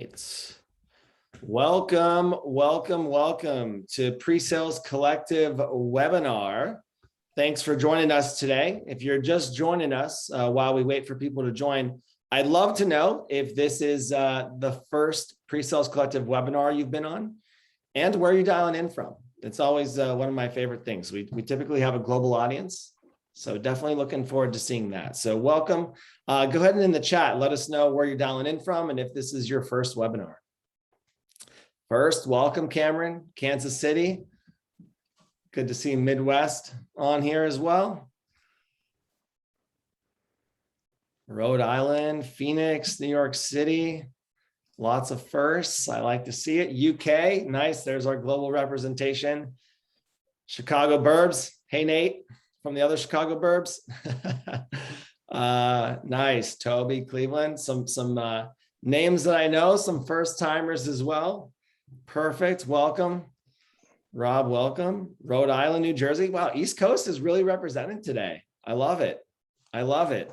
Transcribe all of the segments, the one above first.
right. Welcome to PreSales Collective webinar. Thanks for joining us today. If you're just joining us while we wait for people to join, I'd love to know if this is the first PreSales Collective webinar you've been on and where you're dialing in from. It's always one of my favorite things. We typically have a global audience, so definitely looking forward to seeing that. So welcome. Go ahead and in the chat, let us know where you're dialing in from and if this is your first webinar. First, welcome Cameron, Kansas City. Good to see Midwest on here as well. Rhode Island, Phoenix, New York City. Lots of firsts. I like to see it. UK, nice. There's our global representation. Chicago Burbs. Hey, Nate, from the other Chicago Burbs. Nice. Toby, Cleveland. Some names that I know, some first timers as well. Perfect. Welcome. Rob, welcome. Rhode Island, New Jersey. Wow, East Coast is really represented today. I love it. I love it.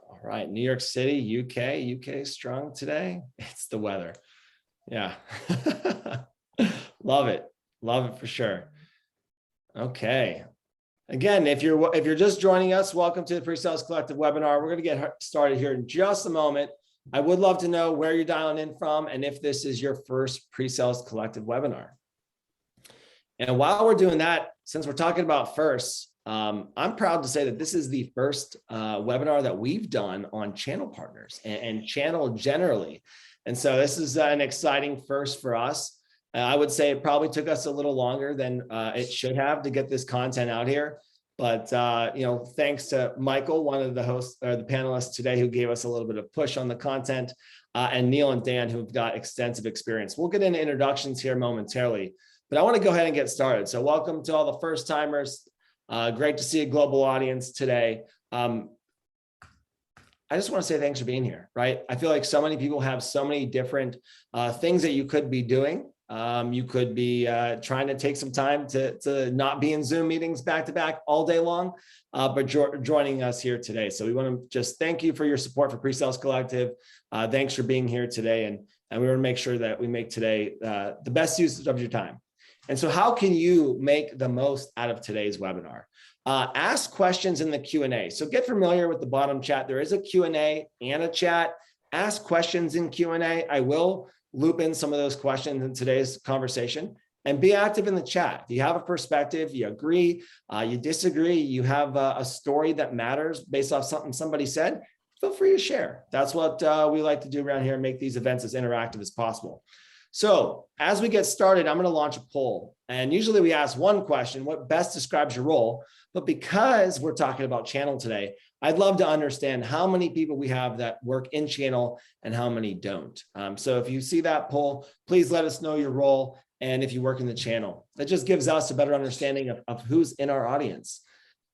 All right, New York City, UK strong today. It's the weather. Yeah. Love it. Love it for sure. Okay. Again, if you're just joining us, welcome to the PreSales Collective webinar. We're going to get started here in just a moment. I would love to know where you're dialing in from and if this is your first PreSales Collective webinar. And while we're doing that, since we're talking about firsts, I'm proud to say that this is the first webinar that we've done on channel partners and channel generally. And so this is an exciting first for us. I would say it probably took us a little longer than it should have to get this content out here. But, thanks to Michael, one of the hosts or the panelists today, who gave us a little bit of push on the content, and Neal and Dan, who've got extensive experience. We'll get into introductions here momentarily, but I want to go ahead and get started. So welcome to all the first timers. Great to see a global audience today. I just want to say thanks for being here, right? I feel like so many people have so many different things that you could be doing. You could be trying to take some time to not be in Zoom meetings back to back all day long, but joining us here today. So we want to just thank you for your support for PreSales Collective. Thanks for being here today. And we want to make sure that we make today the best use of your time. And so how can you make the most out of today's webinar? Ask questions in the Q&A. So get familiar with the bottom chat. There is a Q&A and a chat. Ask questions in Q&A. I will loop in some of those questions in today's conversation, and be active in the chat. Do you have a perspective? You agree? You disagree? You have a story that matters based off something somebody said? Feel free to share. That's what we like to do around here, and make these events as interactive as possible. So as we get started, I'm going to launch a poll. And usually we ask one question: what best describes your role? But because we're talking about channel today, I'd love to understand how many people we have that work in channel and how many don't. So if you see that poll, please let us know your role and if you work in the channel. That just gives us a better understanding of who's in our audience.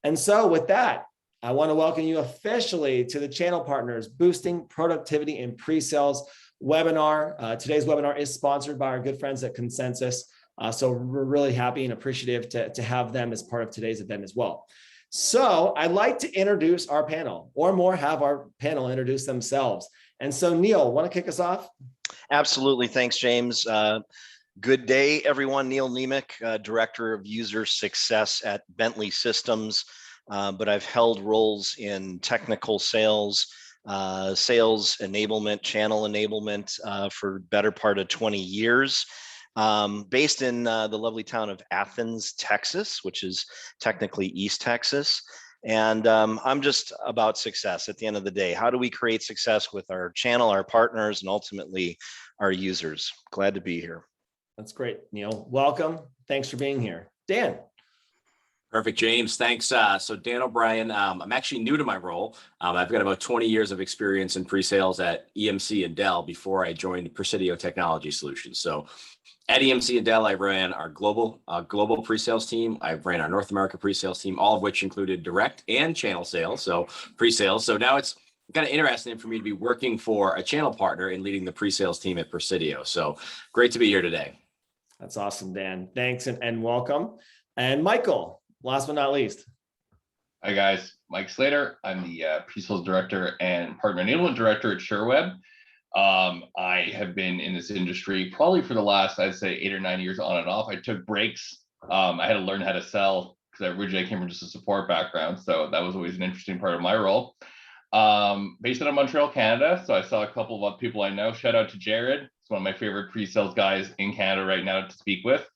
And so with that, I want to welcome you officially to the Channel Partners Boosting Productivity in Pre-Sales webinar. Today's webinar is sponsored by our good friends at Consensus. So we're really happy and appreciative to have them as part of today's event as well. So I'd like to introduce our panel, or more have our panel introduce themselves. And so Neal, want to kick us off? Absolutely. Thanks, James. Good day, everyone. Neal Niemiec, Director of User Success at Bentley Systems, but I've held roles in technical sales, sales enablement, channel enablement for better part of 20 years. Based in the lovely town of Athens, Texas, which is technically East Texas. And I'm just about success at the end of the day. How do we create success with our channel, our partners, and ultimately our users? Glad to be here. That's great, Neal. Welcome. Thanks for being here. Dan. Perfect, James. Thanks. So Dan O'Brien, I'm actually new to my role. I've got about 20 years of experience in pre-sales at EMC and Dell before I joined Presidio Technology Solutions. So at EMC and Dell, I ran our global pre-sales team. I ran our North America pre-sales team, all of which included direct and channel sales, so pre-sales. So now it's kind of interesting for me to be working for a channel partner and leading the pre-sales team at Presidio. So great to be here today. That's awesome, Dan. Thanks and welcome. And Michael, last but not least. Hi guys, Mike Slater. I'm the pre-sales director and partner enablement director at SureWeb. I have been in this industry probably for the last, I'd say 8 or 9 years on and off. I took breaks. I had to learn how to sell because I originally came from just a support background. So that was always an interesting part of my role. Based out of Montreal, Canada. So I saw a couple of other people I know. Shout out to Jared. He's one of my favorite pre-sales guys in Canada right now to speak with.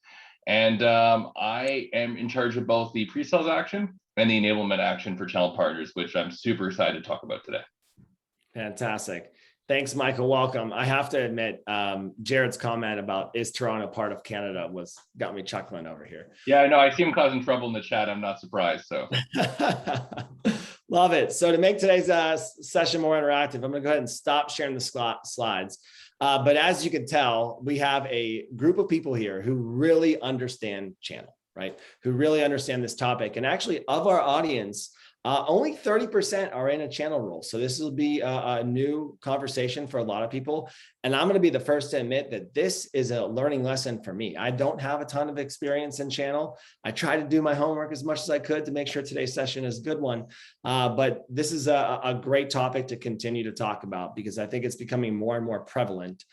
And I am in charge of both the pre-sales action and the enablement action for channel partners, which I'm super excited to talk about today. Fantastic. Thanks, Michael. Welcome. I have to admit, Jared's comment about is Toronto part of Canada got me chuckling over here. Yeah, I know. I see him causing trouble in the chat. I'm not surprised. So love it. So to make today's session more interactive, I'm going to go ahead and stop sharing the slides. But as you can tell, we have a group of people here who really understand channel, right? Who really understand this topic. And actually, of our audience, only 30% are in a channel role. So this will be a new conversation for a lot of people. And I'm going to be the first to admit that this is a learning lesson for me. I don't have a ton of experience in channel. I try to do my homework as much as I could to make sure today's session is a good one. But this is a great topic to continue to talk about because I think it's becoming more and more prevalent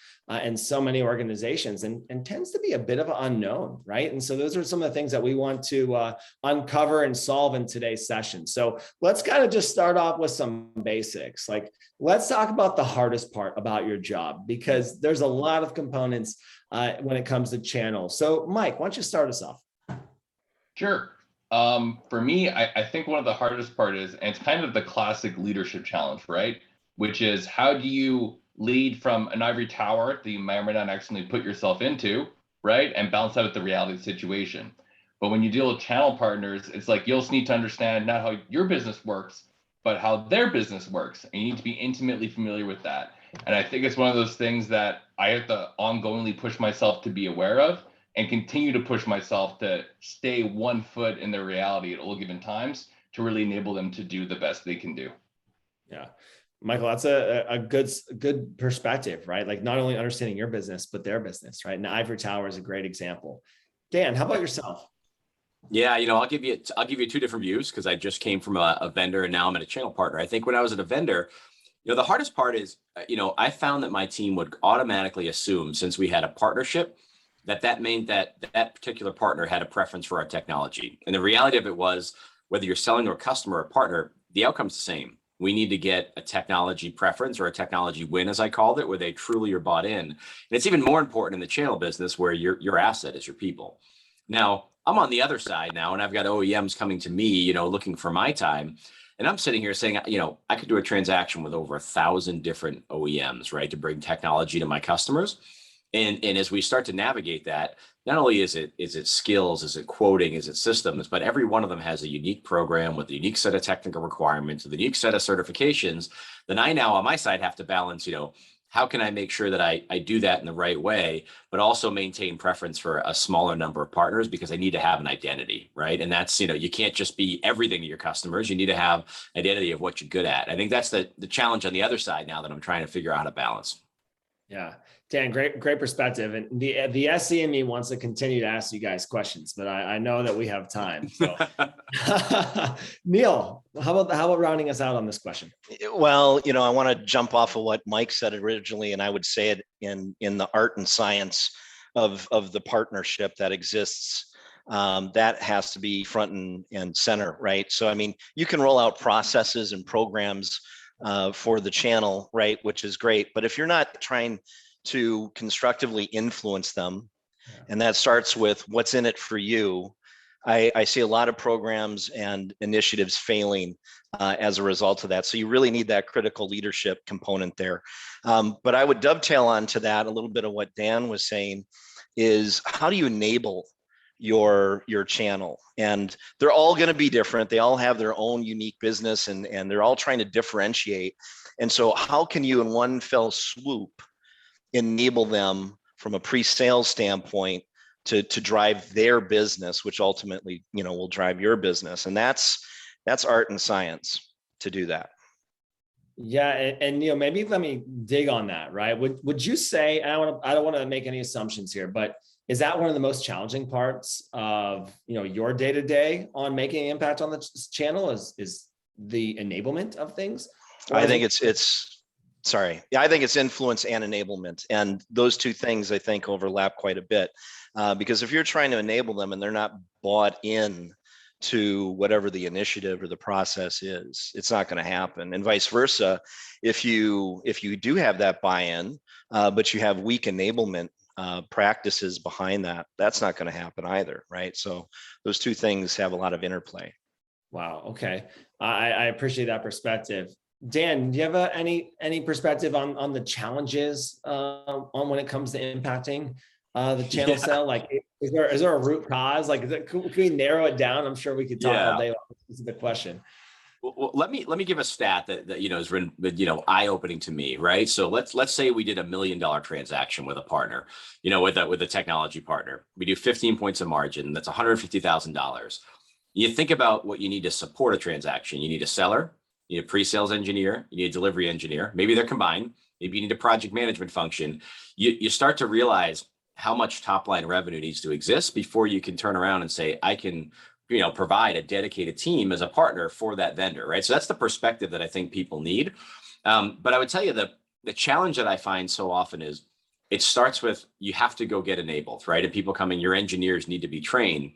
in so many organizations and tends to be a bit of an unknown, right? And so those are some of the things that we want to uncover and solve in today's session. So let's kind of just start off with some basics. Like, let's talk about the hardest part about your job, because there's a lot of components when it comes to channel. So Mike, why don't you start us off? Sure. For me, I think one of the hardest part is, and it's kind of the classic leadership challenge, right? Which is, how do you lead from an ivory tower that you may or may not accidentally put yourself into, right? And balance out with the reality of the situation. But when you deal with channel partners, it's like you also need to understand not how your business works, but how their business works. And you need to be intimately familiar with that. And I think it's one of those things that I have to ongoingly push myself to be aware of and continue to push myself to stay 1 foot in their reality at all given times to really enable them to do the best they can do. Yeah. Michael, that's a good perspective, right? Like not only understanding your business, but their business, right? And the ivory tower is a great example. Dan, how about yourself? Yeah, I'll give you 2 different views because I just came from a vendor and now I'm at a channel partner. I think when I was at a vendor, the hardest part is, I found that my team would automatically assume, since we had a partnership, that meant that particular partner had a preference for our technology. And the reality of it was, whether you're selling to a customer or a partner, the outcome's the same. We need to get a technology preference or a technology win, as I called it, where they truly are bought in. And it's even more important in the channel business where your asset is your people. Now, I'm on the other side now, and I've got OEMs coming to me, looking for my time. And I'm sitting here saying, I could do a transaction with over 1,000 different OEMs, right, to bring technology to my customers. And as we start to navigate that, not only is it skills, is it quoting, is it systems, but every one of them has a unique program with a unique set of technical requirements, with a unique set of certifications. Then I now on my side have to balance, how can I make sure that I do that in the right way, but also maintain preference for a smaller number of partners, because I need to have an identity, right? And that's, you can't just be everything to your customers. You need to have identity of what you're good at. I think that's the challenge on the other side now that I'm trying to figure out how to balance. Yeah, Dan, great perspective. And the SE in me wants to continue to ask you guys questions, but I know that we have time. So, Neal, how about rounding us out on this question? Well, I want to jump off of what Mike said originally, and I would say it in the art and science of the partnership that exists. That has to be front and center, right? So, I mean, you can roll out processes and programs for the channel, right, which is great. But if you're not trying to constructively influence them, and that starts with what's in it for you, I see a lot of programs and initiatives failing as a result of that. So you really need that critical leadership component there. But I would dovetail onto that a little bit of what Dan was saying is, how do you enable your channel? And they're all going to be different. They all have their own unique business, and they're all trying to differentiate. And so how can you in one fell swoop enable them from a pre-sales standpoint to drive their business, which ultimately, will drive your business? And that's art and science to do that. Yeah, and Neal, maybe let me dig on that, right? Would you say, and I don't want to make any assumptions here, but is that one of the most challenging parts of your day-to-day on making an impact on the channel is the enablement of things? I think it's Sorry. Yeah, I think it's influence and enablement. And those two things I think overlap quite a bit. Because if you're trying to enable them and they're not bought in to whatever the initiative or the process is, it's not going to happen. And vice versa, if you do have that buy-in, but you have weak enablement practices behind that, that's not going to happen either, right? So those two things have a lot of interplay. Wow. Okay. I appreciate that perspective. Dan, do you have any perspective on the challenges on when it comes to impacting the channel sale? Like, is there a root cause? Like, can we narrow it down? I'm sure we could talk all day on this specific question. Well, let me give a stat that is written, eye-opening to me, right? So let's say we did $1 million transaction with a partner, with a technology partner. We do 15 points of margin. That's $150,000. You think about what you need to support a transaction. You need a seller, you need a pre-sales engineer, you need a delivery engineer. Maybe they're combined. Maybe you need a project management function. You start to realize how much top line revenue needs to exist before you can turn around and say, I can provide a dedicated team as a partner for that vendor, right? So that's the perspective that I think people need. But I would tell you that the challenge that I find so often is it starts with, you have to go get enabled, right? And people come in, your engineers need to be trained.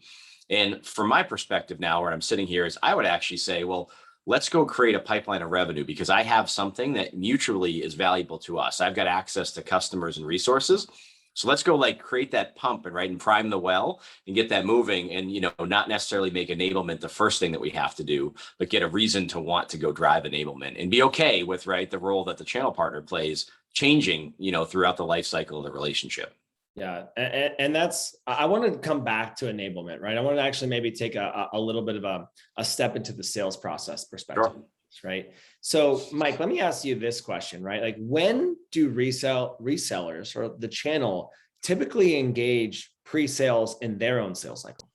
And from my perspective now, where I'm sitting here, is I would actually say, well, let's go create a pipeline of revenue, because I have something that mutually is valuable to us. I've got access to customers and resources. So let's go create that pump and prime the well and get that moving, and not necessarily make enablement the first thing that we have to do, but get a reason to want to go drive enablement and be okay with the role that the channel partner plays changing throughout the life cycle of the relationship. Yeah. And that's, I want to come back to enablement, right? I want to actually maybe take a little bit of a step into the sales process perspective, sure. Right? So Mike, let me ask you this question, right? Like, when do resellers or the channel typically engage pre-sales in their own sales cycle?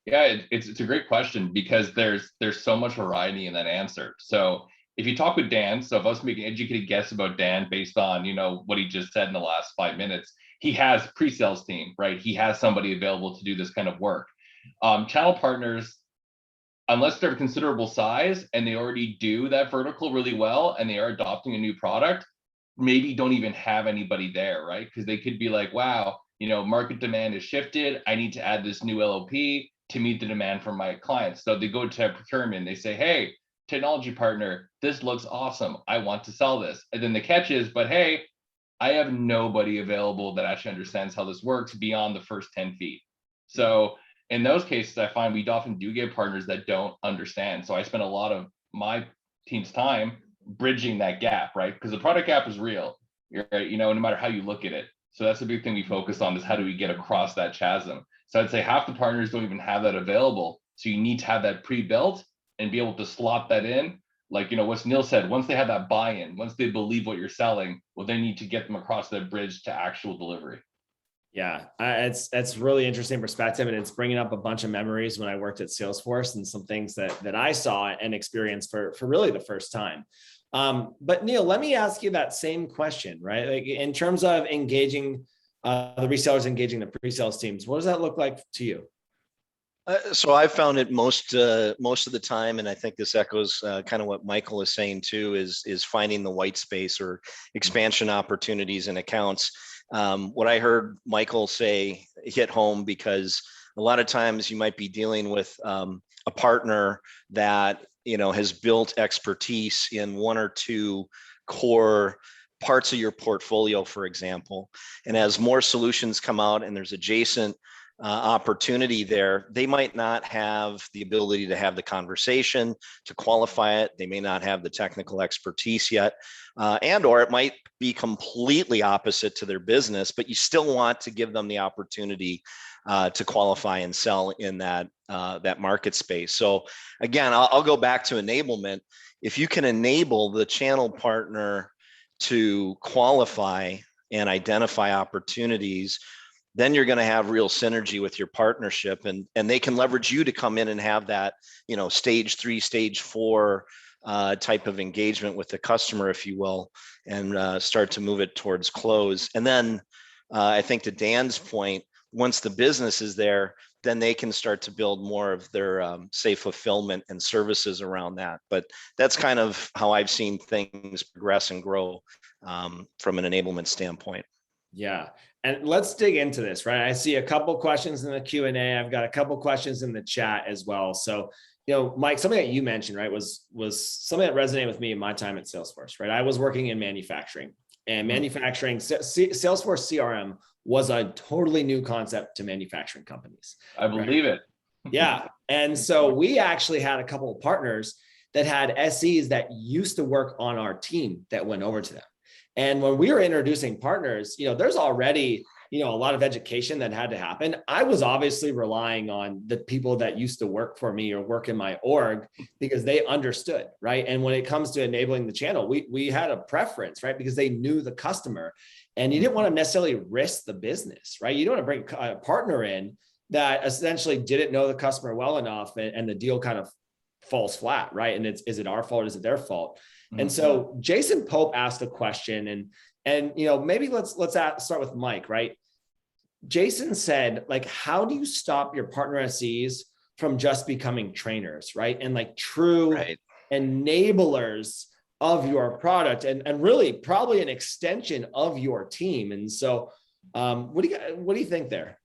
Yeah, it's a great question, because there's so much variety in that answer. So if you talk with Dan, so if I was to make an educated guess about Dan based on, what he just said in the last 5 minutes, he has pre-sales team, right? He has somebody available to do this kind of work. Channel partners, unless they're of considerable size and they already do that vertical really well and they are adopting a new product, maybe don't even have anybody there, right? Because they could be like, wow, market demand has shifted. I need to add this new LOP to meet the demand from my clients. So they go to procurement, they say, hey, technology partner, this looks awesome. I want to sell this. And then the catch is, but hey, I have nobody available that actually understands how this works beyond the first 10 feet. So in those cases, I find we often do get partners that don't understand. So I spend a lot of my team's time bridging that gap, right? Because the product gap is real, right? No matter how you look at it. So that's a big thing we focus on, is how do we get across that chasm? So I'd say half the partners don't even have that available. So you need to have that pre-built and be able to slot that in. Like, what Neal said, once they have that buy-in, once they believe what you're selling, well, they need to get them across that bridge to actual delivery. Yeah, it's really interesting perspective, and it's bringing up a bunch of memories when I worked at Salesforce and some things that I saw and experienced for really the first time. But Neal, let me ask you that same question, right? Like, in terms of engaging the resellers, engaging the pre-sales teams, what does that look like to you? So I found it most of the time, and I think this echoes kind of what Michael is saying too, is finding the white space or expansion opportunities in accounts. What I heard Michael say hit home, because a lot of times you might be dealing with a partner that has built expertise in one or two core parts of your portfolio, for example. And as more solutions come out and there's adjacent opportunity there, they might not have the ability to have the conversation to qualify it. They may not have the technical expertise yet, or it might be completely opposite to their business, but you still want to give them the opportunity to qualify and sell in that market space. So again, I'll go back to enablement. If you can enable the channel partner to qualify and identify opportunities, then you're going to have real synergy with your partnership, and they can leverage you to come in and have that, stage 3, stage 4 type of engagement with the customer, if you will, and start to move it towards close. And then I think to Dan's point, once the business is there, then they can start to build more of their say fulfillment and services around that. But that's kind of how I've seen things progress and grow from an enablement standpoint. Yeah. And let's dig into this, right? I see a couple questions in the Q&A. I've got a couple questions in the chat as well. So, Mike, something that you mentioned, right, was something that resonated with me in my time at Salesforce, right? I was working in manufacturing, and manufacturing, Salesforce CRM was a totally new concept to manufacturing companies. I believe it. Yeah. And so we actually had a couple of partners that had SEs that used to work on our team that went over to them. And when we were introducing partners, there's already, a lot of education that had to happen. I was obviously relying on the people that used to work for me or work in my org because they understood, right? And when it comes to enabling the channel, we had a preference, right? Because they knew the customer, and you didn't want to necessarily risk the business, right? You don't want to bring a partner in that essentially didn't know the customer well enough, and the deal kind of falls flat, right? And is it our fault? Is it their fault? And so Jason Pope asked a question, and maybe let's start with Mike, right? Jason said, like, how do you stop your partner SEs from just becoming trainers, right? And like true enablers of your product, and really probably an extension of your team. And so what do you think there?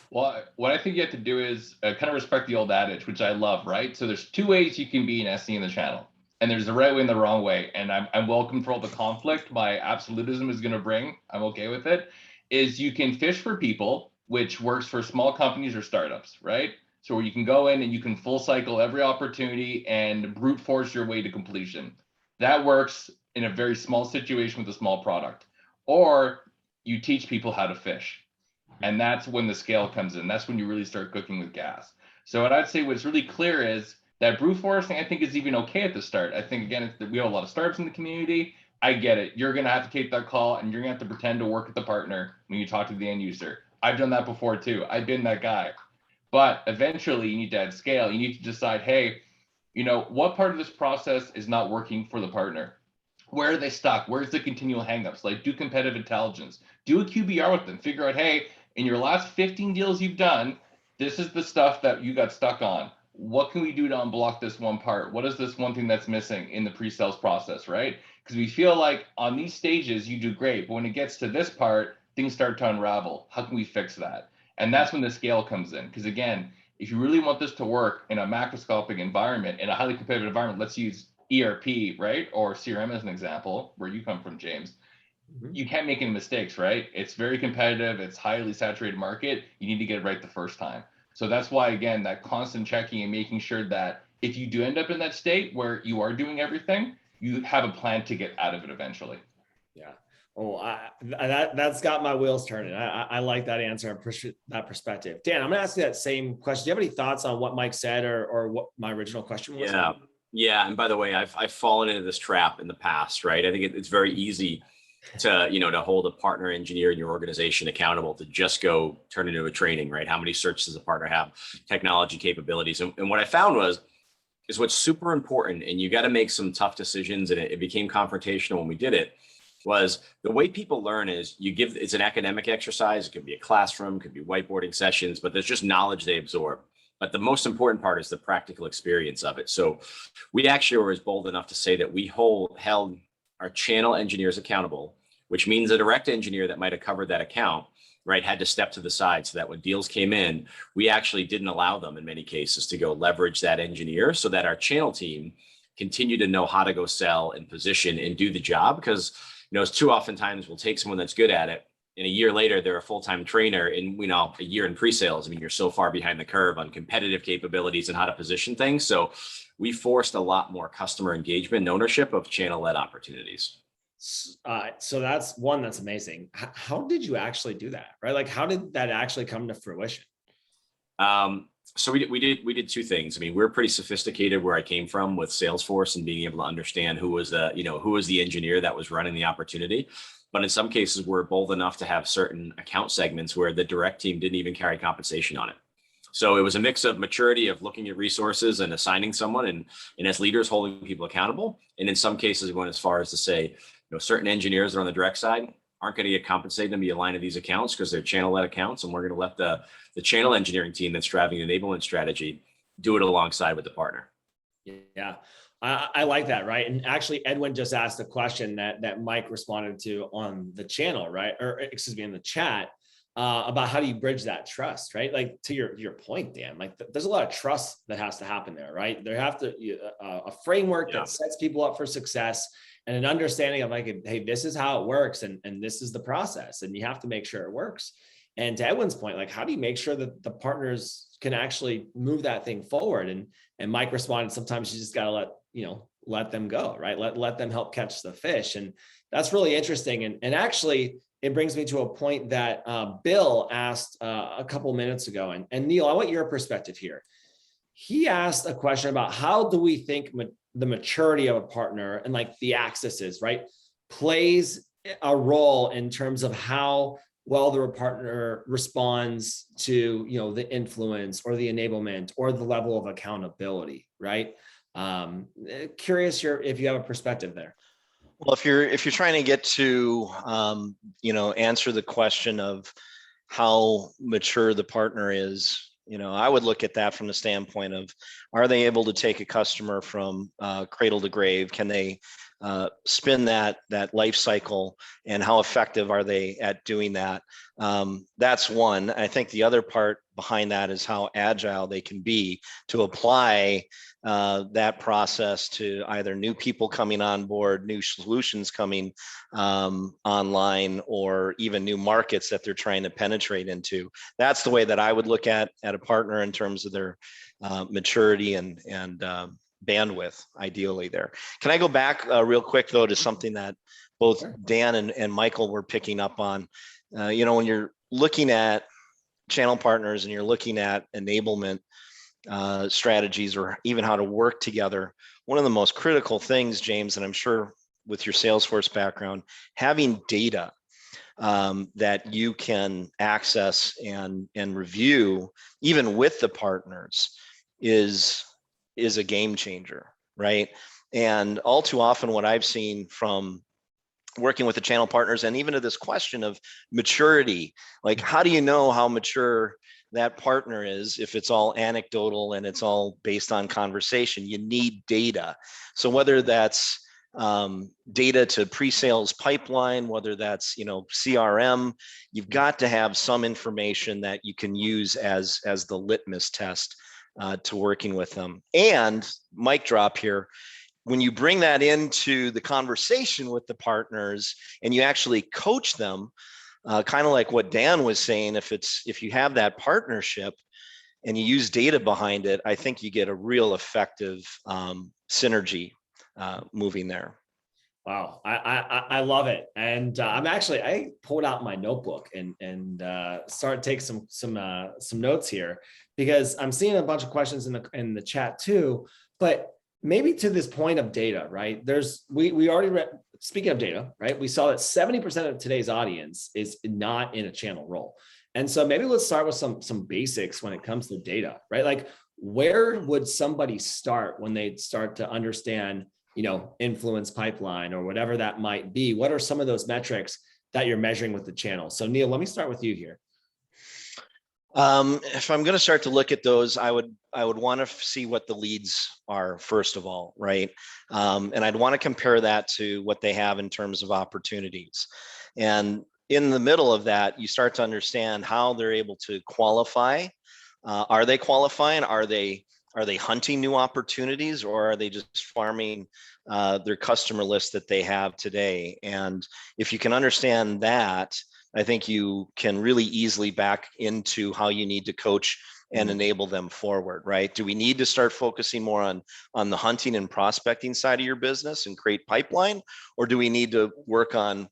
Well, what I think you have to do is kind of respect the old adage, which I love, right? So there's two ways you can be an SE in the channel. And there's the right way and the wrong way. And I'm welcome for all the conflict my absolutism is going to bring. I'm okay with it. Is you can fish for people, which works for small companies or startups, right? So where you can go in and you can full cycle every opportunity and brute force your way to completion. That works in a very small situation with a small product. Or you teach people how to fish. And that's when the scale comes in. That's when you really start cooking with gas. So what I'd say what's really clear is that brute forcing, I think, is even okay at the start. I think, again, we have a lot of startups in the community. I get it. You're going to have to take that call, and you're going to have to pretend to work with the partner when you talk to the end user. I've done that before, too. I've been that guy. But eventually, you need to add scale. You need to decide, hey, what part of this process is not working for the partner? Where are they stuck? Where's the continual hangups? Like, do competitive intelligence. Do a QBR with them. Figure out, hey, in your last 15 deals you've done, this is the stuff that you got stuck on. What can we do to unblock this one part? What is this one thing that's missing in the pre-sales process, right? Because we feel like on these stages, you do great. But when it gets to this part, things start to unravel. How can we fix that? And that's when the scale comes in. Because again, if you really want this to work in a macroscopic environment, in a highly competitive environment, let's use ERP, right? Or CRM as an example, where you come from, James. You can't make any mistakes, right? It's very competitive. It's highly saturated market. You need to get it right the first time. So that's why, again, that constant checking and making sure that if you do end up in that state where you are doing everything, you have a plan to get out of it eventually. Yeah. Oh, that's got my wheels turning. I like that answer and that perspective. Dan, I'm going to ask you that same question. Do you have any thoughts on what Mike said or what my original question was? Yeah. And by the way, I've fallen into this trap in the past, right? I think it's very easy to, to hold a partner engineer in your organization accountable to just go turn into a training, right? How many certs does a partner have, technology capabilities? And what I found is what's super important, and you got to make some tough decisions, and it became confrontational when we did it, was the way people learn is it's an academic exercise. It could be a classroom, it could be whiteboarding sessions, but there's just knowledge they absorb. But the most important part is the practical experience of it. So we actually were bold enough to say that we held our channel engineers accountable, which means a direct engineer that might have covered that account, right, had to step to the side so that when deals came in, we actually didn't allow them in many cases to go leverage that engineer so that our channel team continued to know how to go sell and position and do the job. Because, it's too often times we'll take someone that's good at it, and a year later, they're a full-time trainer, and a year in pre-sales, you're so far behind the curve on competitive capabilities and how to position things. So we forced a lot more customer engagement and ownership of channel-led opportunities. So that's amazing. How did you actually do that, right? Like, how did that actually come to fruition? So we did two things. We're pretty sophisticated where I came from with Salesforce and being able to understand who was the engineer that was running the opportunity. But in some cases, we're bold enough to have certain account segments where the direct team didn't even carry compensation on it. So it was a mix of maturity of looking at resources and assigning someone, and as leaders holding people accountable. And in some cases, we went as far as to say, certain engineers that are on the direct side aren't going to get compensated to be aligned to these accounts because they're channel-led accounts, and we're going to let the channel engineering team that's driving the enablement strategy do it alongside with the partner. Yeah, I like that, right? And actually, Edwin just asked a question that Mike responded to on the channel, right? Or excuse me, in the chat, about how do you bridge that trust, right? Like to your point, Dan, like there's a lot of trust that has to happen there, right? There have to a framework that sets people up for success and an understanding of like, hey, this is how it works, and this is the process, and you have to make sure it works. And to Edwin's point, like, how do you make sure that the partners can actually move that thing forward? And Mike responded, sometimes you just got to let them go, right? Let them help catch the fish. And that's really interesting. And actually, it brings me to a point that Bill asked a couple minutes ago. And Neal, I want your perspective here. He asked a question about how do we think the maturity of a partner and like the accesses, right, plays a role in terms of how well the partner responds to, the influence or the enablement or the level of accountability, right? Curious if you have a perspective there. Well, if you're trying to get to, answer the question of how mature the partner is, I would look at that from the standpoint of, are they able to take a customer from cradle to grave? Can they spin that life cycle, and how effective are they at doing that? That's one. I think the other part behind that is how agile they can be to apply that process to either new people coming on board, new solutions coming online, or even new markets that they're trying to penetrate into. That's the way that I would look at a partner in terms of their maturity and bandwidth, ideally there. Can I go back real quick though to something that both Dan and Michael were picking up on? When you're looking at channel partners and you're looking at enablement strategies, or even how to work together, one of the most critical things, James, and I'm sure with your Salesforce background, having data that you can access and review even with the partners is a game changer, right? And all too often what I've seen from working with the channel partners, and even to this question of maturity, like how do you know how mature that partner is if it's all anecdotal and it's all based on conversation? You need data. So whether that's data to pre-sales pipeline, whether that's CRM, you've got to have some information that you can use as the litmus test to working with them. And mic drop here, when you bring that into the conversation with the partners and you actually coach them, kind of like what Dan was saying, if you have that partnership and you use data behind it, I think you get a real effective synergy moving there. Wow, I love it, and I pulled out my notebook and started to take some notes here, because I'm seeing a bunch of questions in the chat too. But maybe to this point of data, right? We already read. Speaking of data, right? We saw that 70% of today's audience is not in a channel role, and so maybe let's start with some basics when it comes to data, right? Like, where would somebody start when they start to understand, influence pipeline or whatever that might be? What are some of those metrics that you're measuring with the channel? So Neal, let me start with you here. If I'm going to start to look at those, I would want to see what the leads are first of all, right? And I'd want to compare that to what they have in terms of opportunities. And in the middle of that, you start to understand how they're able to qualify. Are they qualifying? Are they hunting new opportunities, or are they just farming their customer list that they have today? And if you can understand that, I think you can really easily back into how you need to coach and enable them forward, right? Do we need to start focusing more on the hunting and prospecting side of your business and create pipeline? Or do we need to work on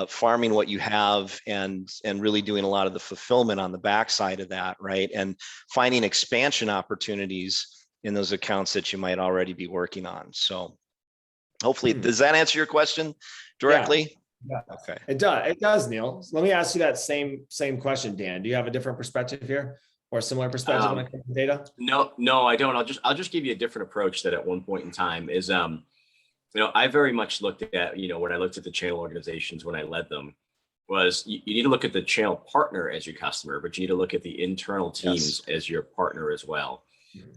farming what you have and really doing a lot of the fulfillment on the backside of that, right? And finding expansion opportunities in those accounts that you might already be working on. So hopefully, does that answer your question directly? Yeah. Okay. It does, Neal. Let me ask you that same question, Dan. Do you have a different perspective here, or a similar perspective when it comes to data? No, I don't. I'll just give you a different approach that at one point in time is, I very much looked at, when I looked at the channel organizations when I led them, was you need to look at the channel partner as your customer, but you need to look at the internal teams as your partner as well.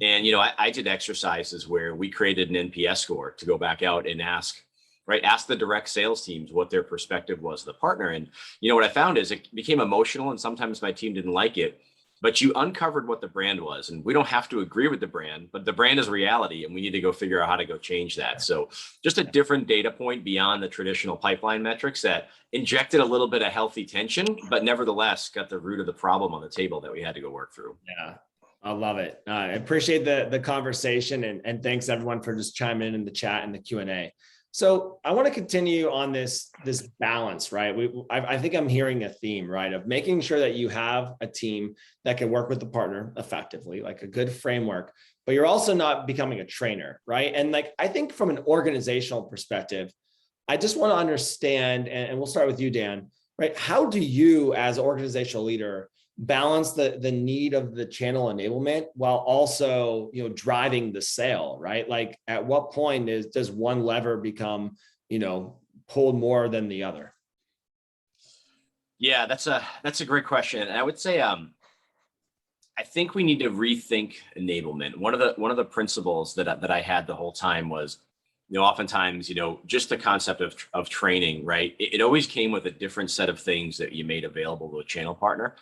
And, I did exercises where we created an NPS score to go back out and ask the direct sales teams what their perspective was of the partner. And, what I found is it became emotional and sometimes my team didn't like it, but you uncovered what the brand was. And we don't have to agree with the brand, but the brand is reality and we need to go figure out how to go change that. So just a different data point beyond the traditional pipeline metrics that injected a little bit of healthy tension, but nevertheless got the root of the problem on the table that we had to go work through. Yeah. I love it. I appreciate the conversation and thanks everyone for just chiming in the chat and the Q&A. So I want to continue on this balance, right? I think I'm hearing a theme, right? Of making sure that you have a team that can work with the partner effectively, like a good framework, but you're also not becoming a trainer, right? And I think from an organizational perspective, I just want to understand, and we'll start with you, Dan, right? How do you as an organizational leader balance the need of the channel enablement while also, driving the sale, right? Like at what point does one lever become, pulled more than the other? Yeah, that's a great question. And I would say, I think we need to rethink enablement. One of the principles that I had the whole time was, oftentimes, just the concept of training, right? It always came with a different set of things that you made available to a channel partner.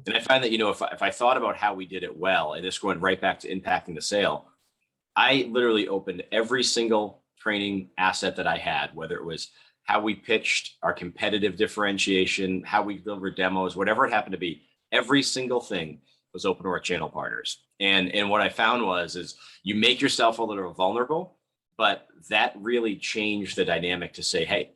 And I find that, if I thought about how we did it well, and this going right back to impacting the sale, I literally opened every single training asset that I had, whether it was how we pitched our competitive differentiation, how we delivered demos, whatever it happened to be, every single thing was open to our channel partners. And what I found is you make yourself a little vulnerable, but that really changed the dynamic to say, hey,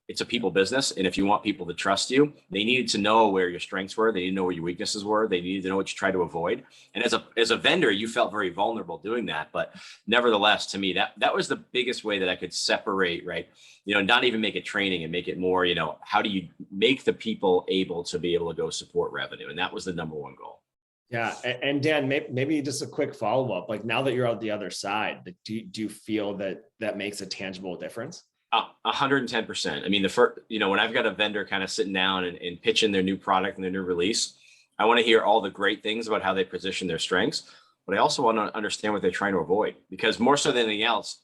it's a people business. And if you want people to trust you, they needed to know where your strengths were. They needed to know where your weaknesses were. They needed to know what you try to avoid. And as a vendor, you felt very vulnerable doing that. But nevertheless, to me, that was the biggest way that I could separate, right? Not even make it training and make it more, how do you make the people able to be able to go support revenue? And that was the number one goal. Yeah. And Dan, maybe just a quick follow-up, like now that you're out the other side, do you feel that makes a tangible difference? 110%. I mean, when I've got a vendor kind of sitting down and pitching their new product and their new release, I want to hear all the great things about how they position their strengths, but I also want to understand what they're trying to avoid, because more so than anything else,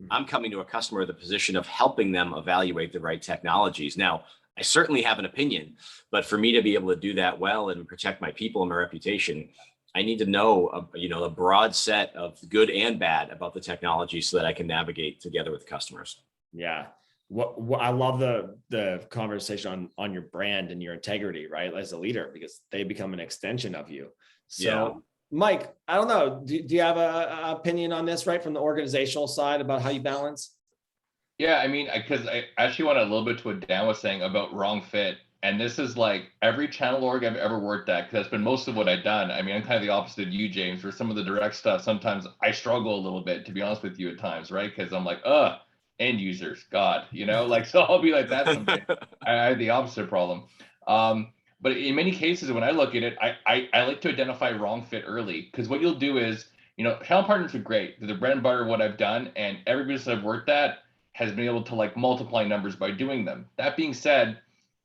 I'm coming to a customer with the position of helping them evaluate the right technologies. Now, I certainly have an opinion, but for me to be able to do that well and protect my people and my reputation, I need to know, a broad set of good and bad about the technology so that I can navigate together with customers. Yeah. What I love the conversation on your brand and your integrity, right? As a leader, because they become an extension of you. So yeah. Mike, I don't know. Do you have a opinion on this, right? From the organizational side about how you balance? Yeah, I mean, because I actually want a little bit to what Dan was saying about wrong fit. And this is like every channel org I've ever worked at, because that's been most of what I've done. I mean, I'm kind of the opposite of you, James. For some of the direct stuff, sometimes I struggle a little bit, to be honest with you, at times, right? Because I'm like, end users, God, so I'll be like that someday. I have the opposite problem. But in many cases, when I look at it, I like to identify wrong fit early, because what you'll do is, channel partners are great. They're the bread and butter of what I've done, and every business I've worked at has been able to multiply numbers by doing them. That being said,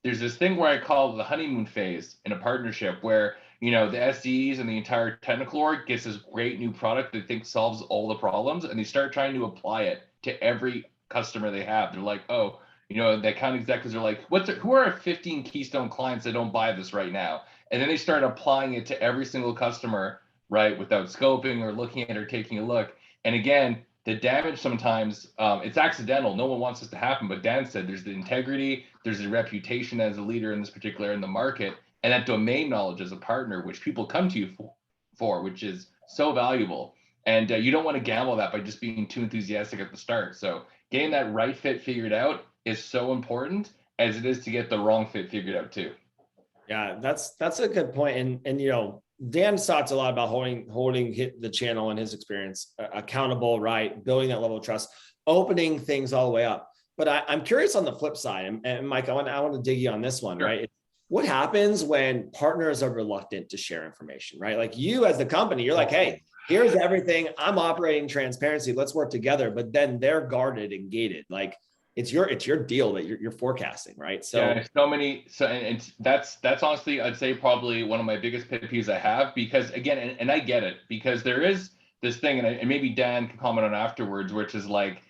there's this thing where I call the honeymoon phase in a partnership where, the SDEs and the entire technical org gets this great new product they think solves all the problems, and they start trying to apply it to every customer they have. They're like, the account executives are like, who are our 15 Keystone clients that don't buy this right now? And then they start applying it to every single customer, right, without scoping or looking at it or taking a look. And again, the damage sometimes, it's accidental. No one wants this to happen. But Dan said there's the integrity, there's the reputation as a leader in this particular in the market, and that domain knowledge as a partner, which people come to you for, which is so valuable. And you don't want to gamble that by just being too enthusiastic at the start. So getting that right fit figured out is so important as it is to get the wrong fit figured out too. Yeah, that's a good point. And Dan's talked a lot about holding the channel and his experience accountable, right? Building that level of trust, opening things all the way up. But I'm curious on the flip side, and Mike, I want to dig you on this one, sure. Right? What happens when partners are reluctant to share information, right? Like you as the company, you're like, hey, here's everything. I'm operating transparency. Let's work together. But then they're guarded and gated. Like, it's your deal that you're forecasting, right? So yeah, so many. So and that's honestly, I'd say probably one of my biggest pet peeves I have, because again, and I get it, because there is this thing, and maybe Dan can comment on afterwards, which is like,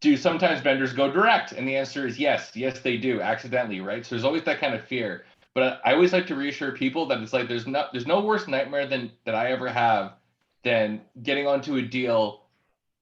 do sometimes vendors go direct? And the answer is yes, they do, accidentally, right? So there's always that kind of fear. But I always like to reassure people that it's like there's no worse nightmare that I ever have than getting onto a deal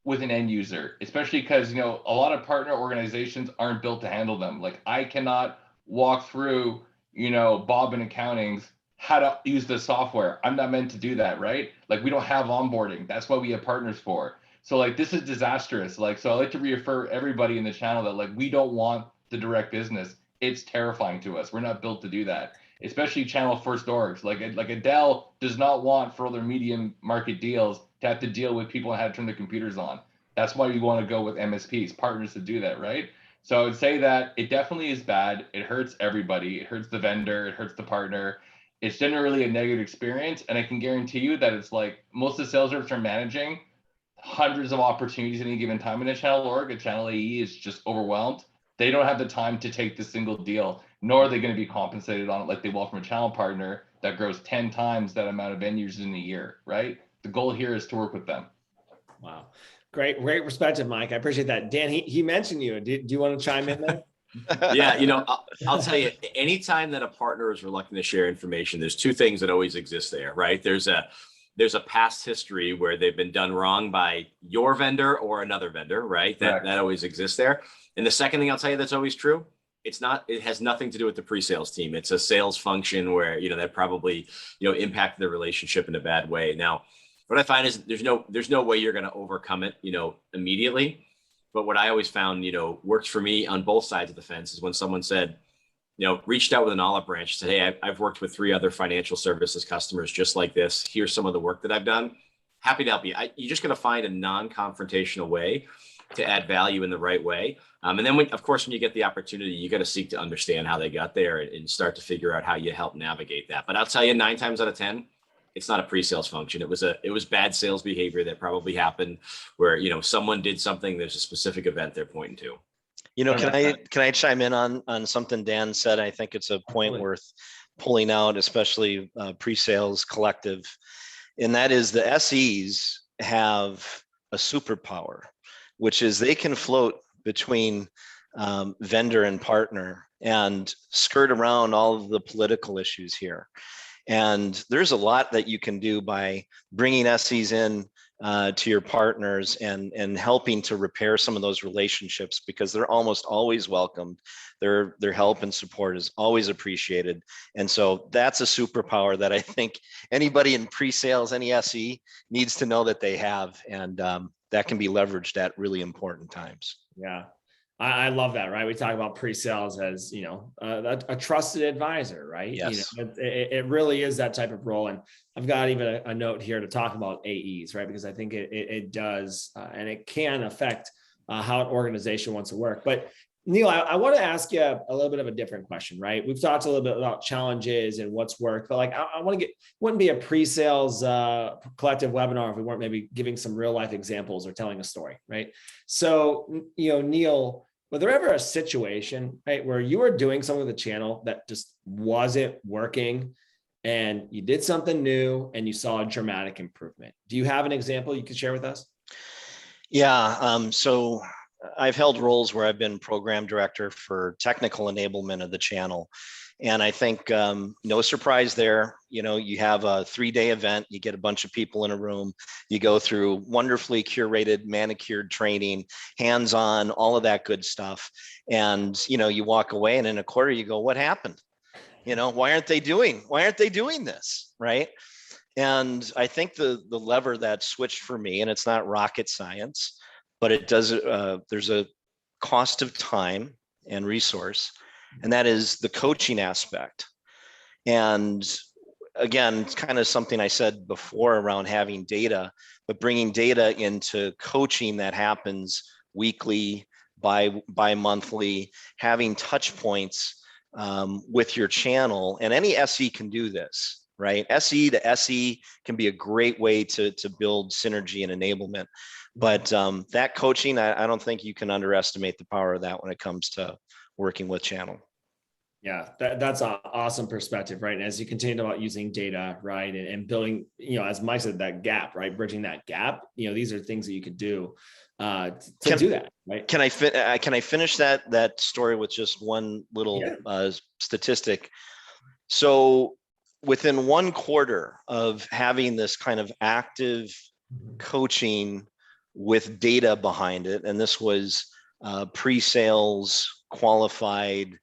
with an end user, especially because, a lot of partner organizations aren't built to handle them. Like, I cannot walk through, Bob in accounting's how to use the software. I'm not meant to do that, right? Like, we don't have onboarding. That's what we have partners for. So like, this is disastrous. Like, so I like to reaffirm everybody in the channel that like, we don't want the direct business. It's terrifying to us. We're not built to do that, especially channel first orgs. Like Adele does not want for other medium market deals to have to deal with people and how to turn the computers on. That's why you want to go with MSPs, partners to do that, right? So I would say that it definitely is bad. It hurts everybody. It hurts the vendor. It hurts the partner. It's generally a negative experience. And I can guarantee you that it's like most of the sales reps are managing hundreds of opportunities at any given time in a channel org. A channel AE is just overwhelmed. They don't have the time to take the single deal, nor are they going to be compensated on it like they will from a channel partner that grows 10 times that amount of end users in a year, right? The goal here is to work with them. wow. Great perspective, Mike. I appreciate that. Dan, he mentioned you. Do you want to chime in there? Yeah, I'll tell you, anytime that a partner is reluctant to share information, there's two things that always exist there, right? There's a past history where they've been done wrong by your vendor or another vendor, right? That always exists there. And the second thing I'll tell you that's always true, it has nothing to do with the pre-sales team. It's a sales function where, that probably, impacted the relationship in a bad way. Now, what I find is there's no way you're going to overcome it, immediately. But what I always found, works for me on both sides of the fence is when someone said, reached out with an olive branch, said, hey, I've worked with 3 other financial services customers just like this. Here's some of the work that I've done. Happy to help you. You're just going to find a non-confrontational way to add value in the right way. And then, when you get the opportunity, you got to seek to understand how they got there and start to figure out how you help navigate that. But I'll tell you, 9 times out of 10, it's not a pre-sales function. It was bad sales behavior that probably happened where, someone did something. There's a specific event they're pointing to. Can I chime in on something Dan said? I think it's a point worth pulling out, especially pre-sales collective. And that is the SEs have a superpower, which is they can float between vendor and partner and skirt around all of the political issues here. And there's a lot that you can do by bringing SEs in to your partners and helping to repair some of those relationships, because they're almost always welcomed. Their help and support is always appreciated. And so that's a superpower that I think anybody in pre-sales, any SE needs to know that they have. And that can be leveraged at really important times. Yeah. I love that, right? We talk about pre-sales as, a trusted advisor, right? Yes. It really is that type of role. And I've got even a note here to talk about AEs, right? Because I think it does, and it can affect how an organization wants to work. But Neal, I want to ask you a little bit of a different question, right? We've talked a little bit about challenges and what's worked, but like, I want to wouldn't be a pre-sales collective webinar if we weren't maybe giving some real life examples or telling a story, right? So, Neal, was there ever a situation, right, where you were doing something with the channel that just wasn't working and you did something new and you saw a dramatic improvement? Do you have an example you could share with us? Yeah. So I've held roles where I've been program director for technical enablement of the channel. And I think no surprise there, you have a 3-day event, you get a bunch of people in a room, you go through wonderfully curated, manicured training, hands-on, all of that good stuff. And, you walk away and in a quarter you go, what happened? Why aren't they doing this? Right. And I think the lever that switched for me, and it's not rocket science, but it does, there's a cost of time and resource, and that is the coaching aspect. And again, it's kind of something I said before around having data, but bringing data into coaching that happens weekly, bi-monthly, having touch points with your channel. And any SE can do this, right? SE to SE can be a great way to build synergy and enablement. But that coaching, I don't think you can underestimate the power of that when it comes to working with channel. Yeah, that's an awesome perspective, right? And as you continue about using data, right, and building, as Mike said, that gap, right, bridging that gap, these are things that you could do to do that, right? Can I finish that story with just one little statistic? So within 1 quarter of having this kind of active coaching with data behind it, and this was pre-sales qualified,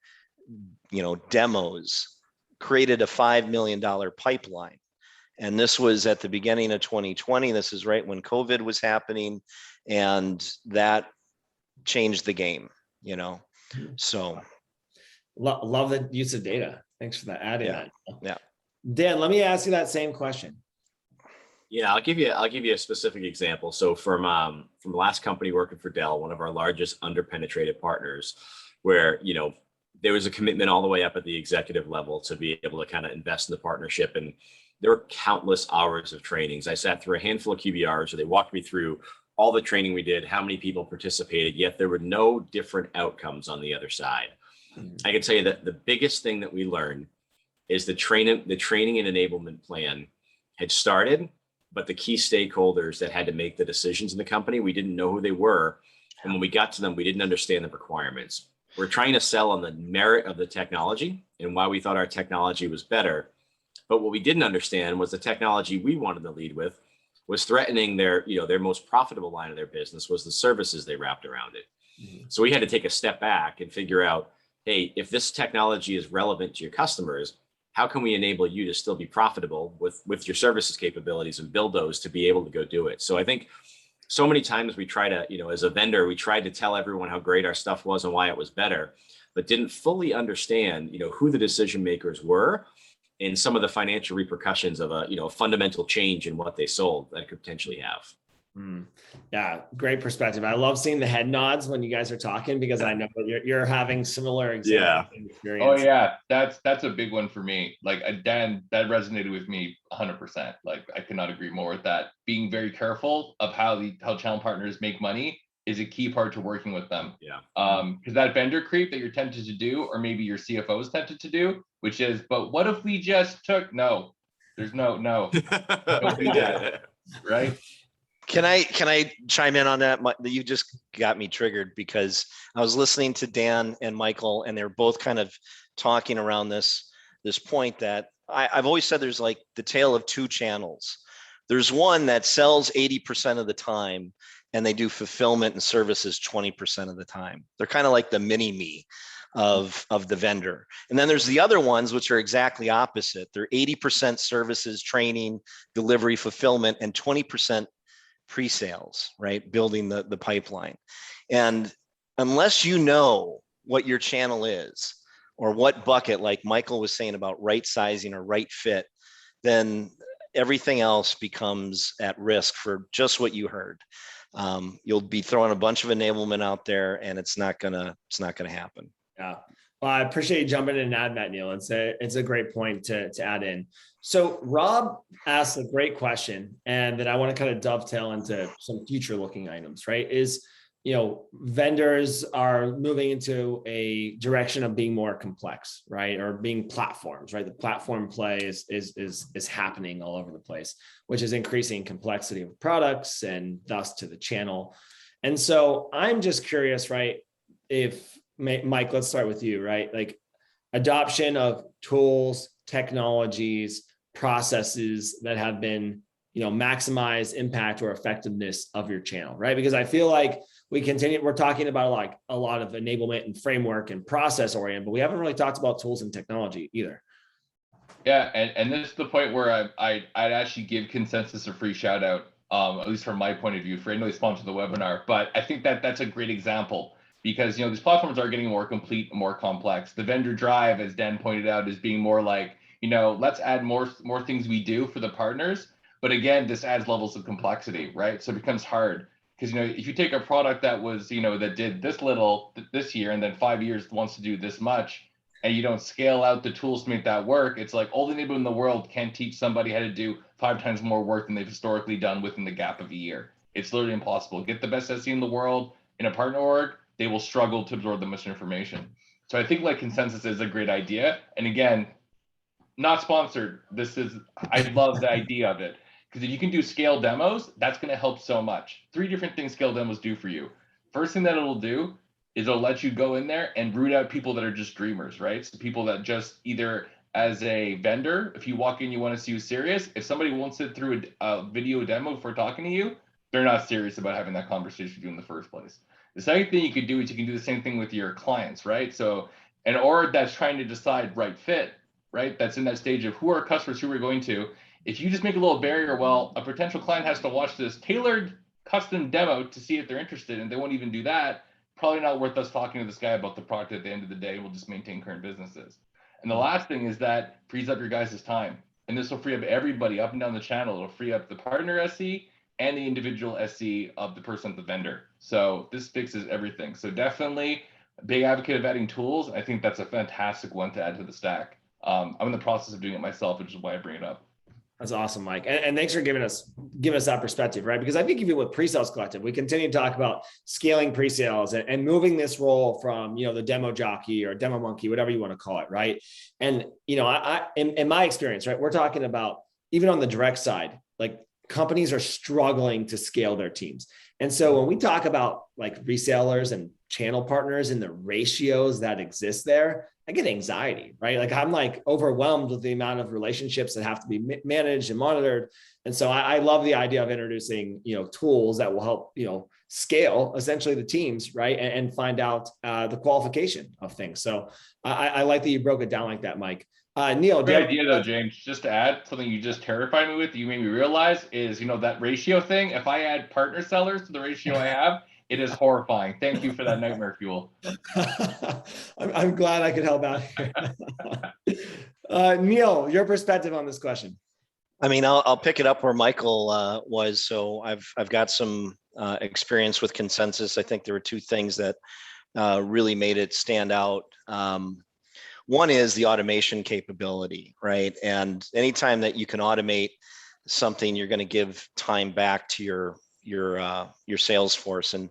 demos, created a $5 million pipeline. And this was at the beginning of 2020. This is right when COVID was happening, and that changed the game, so. Love the use of data. Thanks for that, adding that. Yeah. Dan, let me ask you that same question. Yeah, I'll give you a specific example. So from the last company working for Dell, one of our largest underpenetrated partners, where there was a commitment all the way up at the executive level to be able to kind of invest in the partnership, and there were countless hours of trainings. I sat through a handful of QBRs, where they walked me through all the training we did, how many people participated, yet there were no different outcomes on the other side. I can tell you that the biggest thing that we learned is the training and enablement plan had started, but the key stakeholders that had to make the decisions in the company, we didn't know who they were. And when we got to them, we didn't understand the requirements. We're trying to sell on the merit of the technology and why we thought our technology was better. But what we didn't understand was the technology we wanted to lead with was threatening their most profitable line of their business, was the services they wrapped around it. So we had to take a step back and figure out, hey, if this technology is relevant to your customers, how can we enable you to still be profitable with your services capabilities and build those to be able to go do it? So I think so many times we try to, as a vendor, we tried to tell everyone how great our stuff was and why it was better, but didn't fully understand, who the decision makers were and some of the financial repercussions of a fundamental change in what they sold that could potentially have. Yeah, great perspective. I love seeing the head nods when you guys are talking, because I know you're having similar examples and experience. Oh yeah, that's a big one for me. Like Dan, that resonated with me 100%. Like I cannot agree more with that. Being very careful of how channel partners make money is a key part to working with them. Yeah. Because that vendor creep that you're tempted to do, or maybe your CFO is tempted to do, which is, but what if we just took? No, there's no. Don't do that, right? Can I chime in on that? You just got me triggered, because I was listening to Dan and Michael, and they're both kind of talking around this point that I've always said there's like the tale of two channels. There's one that sells 80% of the time, and they do fulfillment and services 20% of the time. They're kind of like the mini me of the vendor. And then there's the other ones, which are exactly opposite. They're 80% services, training, delivery, fulfillment, and 20% pre-sales, right? Building the pipeline. And unless you know what your channel is, or what bucket, like Michael was saying about right sizing or right fit, then everything else becomes at risk for just what you heard. You'll be throwing a bunch of enablement out there, and it's not gonna happen. Yeah. Well, I appreciate you jumping in and adding that, Neal. It's a great point to add in. So Rob asked a great question, and then I want to kind of dovetail into some future looking items, right? Vendors are moving into a direction of being more complex, right? Or being platforms, right? The platform play is happening all over the place, which is increasing complexity of products and thus to the channel. And so I'm just curious, right? Mike, let's start with you, right? Like adoption of tools, technologies, processes that have been, maximize impact or effectiveness of your channel, right? Because I feel like we're talking about like a lot of enablement and framework and process oriented, but we haven't really talked about tools and technology either. Yeah, and this is the point where I'd actually give Consensus a free shout out, at least from my point of view, for anybody sponsored the webinar. But I think that's a great example, because these platforms are getting more complete and more complex. The vendor drive, as Dan pointed out, is being more like, let's add more things we do for the partners. But again, this adds levels of complexity, right? So it becomes hard, because if you take a product that was that did this little this year, and then 5 years wants to do this much, and you don't scale out the tools to make that work, it's like all the enablement in the world can't teach somebody how to do 5 times more work than they've historically done within the gap of a year. It's literally impossible. Get the best SE in the world in a partner org, they will struggle to absorb the much information. So I think like consensus is a great idea. And again, not sponsored. I love the idea of it. Because if you can do scale demos, that's going to help so much. 3 different things scale demos do for you. First thing that it'll do is it'll let you go in there and root out people that are just dreamers, right? So people that just either as a vendor, if you walk in, you want to see you serious. If somebody won't sit through a video demo before talking to you, they're not serious about having that conversation with you in the first place. The second thing you could do is you can do the same thing with your clients, right? So an org that's trying to decide right fit, right? That's in that stage of who are customers, who we're going to. If you just make a little barrier, well, a potential client has to watch this tailored custom demo to see if they're interested, and they won't even do that. Probably not worth us talking to this guy about the product at the end of the day. We'll just maintain current businesses. And the last thing is that frees up your guys' time. And this will free up everybody up and down the channel. It'll free up the partner SE and the individual SE of the person at the vendor. So this fixes everything. So definitely a big advocate of adding tools. I think that's a fantastic one to add to the stack. I'm in the process of doing it myself, which is why I bring it up. That's awesome, Mike. And thanks for giving us that perspective, right? Because I think even with PreSales Collective, we continue to talk about scaling pre-sales and moving this role from, the demo jockey or demo monkey, whatever you want to call it, right? And, in my experience, right, we're talking about even on the direct side, like companies are struggling to scale their teams. And so when we talk about like resellers and channel partners and the ratios that exist there, I get anxiety, right? Like I'm like overwhelmed with the amount of relationships that have to be managed and monitored. And so I love the idea of introducing, tools that will help, scale essentially the teams, right? And find out the qualification of things. So I like that you broke it down like that, Mike. Neal, Great idea though, James. Just to add something you just terrified me with, you made me realize is, that ratio thing. If I add partner sellers to the ratio I have, it is horrifying. Thank you for that nightmare fuel. I'm glad I could help out here. Neal, your perspective on this question. I mean, I'll pick it up where Michael was. So I've got some experience with consensus. I think there were 2 things that really made it stand out. One is the automation capability, right? And anytime that you can automate something, you're going to give time back to your sales force. And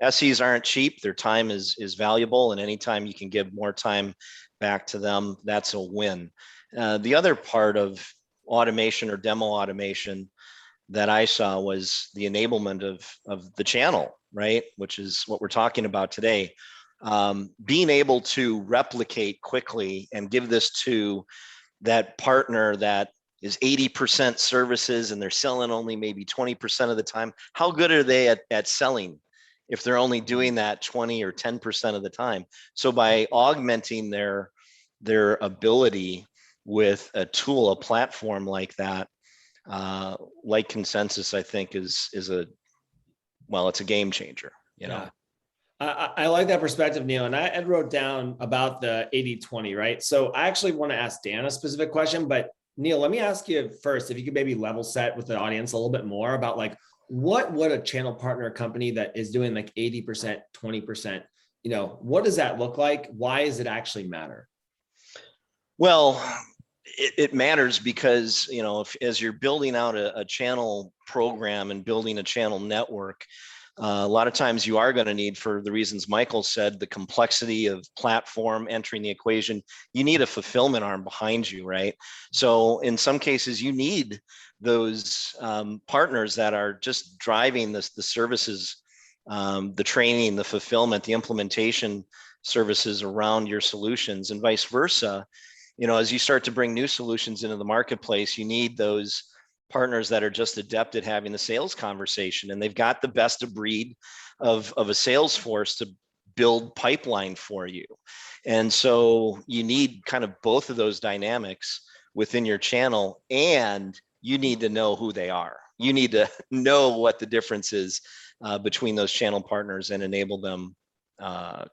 SEs aren't cheap; their time is valuable, and anytime you can give more time back to them, that's a win. The other part of automation or demo automation that I saw was the enablement of the channel, right? Which is what we're talking about today. Being able to replicate quickly and give this to that partner that is 80% services and they're selling only maybe 20% of the time. How good are they at selling if they're only doing that 20 or 10% of the time? So by augmenting their ability with a tool, a platform like that, like Consensus, I think it's a game changer, Yeah. I like that perspective, Neal. And I wrote down about the 80-20, right? So I actually want to ask Dan a specific question, but Neal, let me ask you first, if you could maybe level set with the audience a little bit more about like, what would a channel partner company that is doing like 80%, 20%, what does that look like? Why does it actually matter? Well, it matters because, as you're building out a channel program and building a channel network, a lot of times you are going to need, for the reasons Michael said, the complexity of platform entering the equation. You need a fulfillment arm behind you, right? So in some cases, you need those partners that are just driving the services, the training, the fulfillment, the implementation services around your solutions, and vice versa. As you start to bring new solutions into the marketplace, you need those partners that are just adept at having the sales conversation, and they've got the best of breed of a sales force to build pipeline for you. And so you need kind of both of those dynamics within your channel, and you need to know who they are. You need to know what the difference is between those channel partners and enable them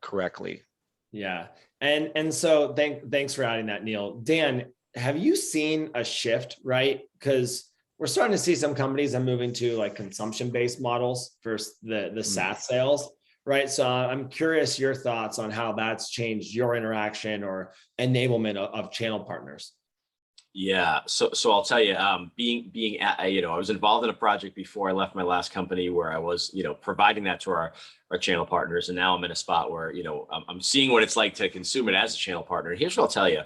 correctly. Yeah. And so thanks for adding that, Neal. Dan, have you seen a shift, right? Because we're starting to see some companies are moving to like consumption-based models for the SaaS sales, right? So I'm curious your thoughts on how that's changed your interaction or enablement of channel partners. Yeah, so I'll tell you, being at, I was involved in a project before I left my last company where I was, providing that to our channel partners, and now I'm in a spot where, I'm seeing what it's like to consume it as a channel partner. Here's what I'll tell you,